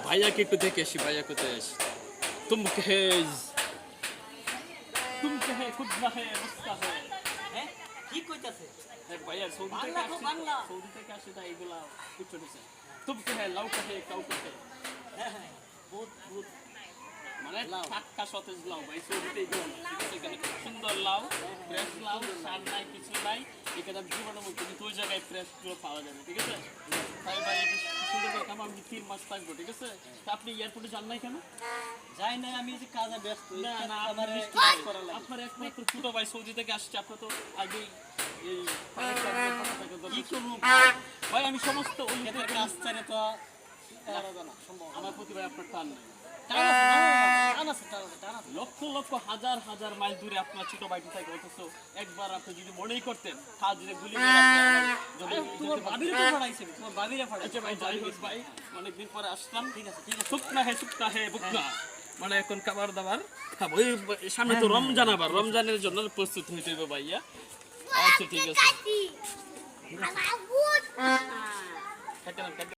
ভাইয়া কি একটু দেখে আসি, ভাইয়া কোথায় আসি। तुम कहे खुद ना है मुस्का है। হ্যাঁ কি কইতাছে ভাইয়া সৌদি থেকে বাংলা তো আসছে, বাংলা। সৌদি থেকে আসছে তাই এগুলা কিছু নিছে। तुम कहे लाउ कहे काउ कहे, হ্যাঁ হ্যাঁ বহুত বহুত মানে লাউ। টাটকা সতেজ লাউ ভাই, সৌদিতে এগুলো না, ঠিক আছে? এখানে সুন্দর লাউ, ফ্রেশ লাউ, সার নাই কিছু নাই, এখানে জীবনের মধ্যে কিন্তু ওই জায়গায় ফ্রেশ গুলো পাওয়া যাবে, ঠিক আছে? তাই ভাই এটা সুন্দর করে খাবো, আমি 3 মাস থাকবো, ঠিক আছে? তা আপনি এয়ারপোর্টে যান নাই কেন? যাই না আমি যে কাজে ব্যস্ত না না, আমার আপনার মিষ্টি কাজ করা লাগে আপনার একমাত্র ছোট ভাই সৌদি থেকে আসছে, আপনার তো আগেই এই কি করবো ভাই আমি সমস্ত এদের কাজ ছাড়া তো করা যায় না সম্ভব না। আমার প্রতি ভাই আপনার টান নাই। টান আছে, টান আছে, টান আছে, টান আছে। লক্ষ লক্ষ হাজার হাজার মাইল দূরে আপনার ছোট ভাইটি থাকে, অথচ একবার আপনি যদি মনেই করতেন হাজরে গুলি মেরে আপনি আমার জন্য তোমার ভাবিরে তো পড়াইছে, তোমার ভাবিরে আচ্ছা পড়াইছে। ভাই, যাই হোক ভাই, অনেকদিন পরে আসলাম, ঠিক আছে, ঠিক আছে। শুকনা হে বুকনা, মানে এখন খাবার দাবার খাবো। এই সামনে তো রমজান, আবার রমজানের জন্য প্রস্তুত হইতে হবে ভাইয়া। আচ্ছা ঠিক আছে, Anak aku. খাইতে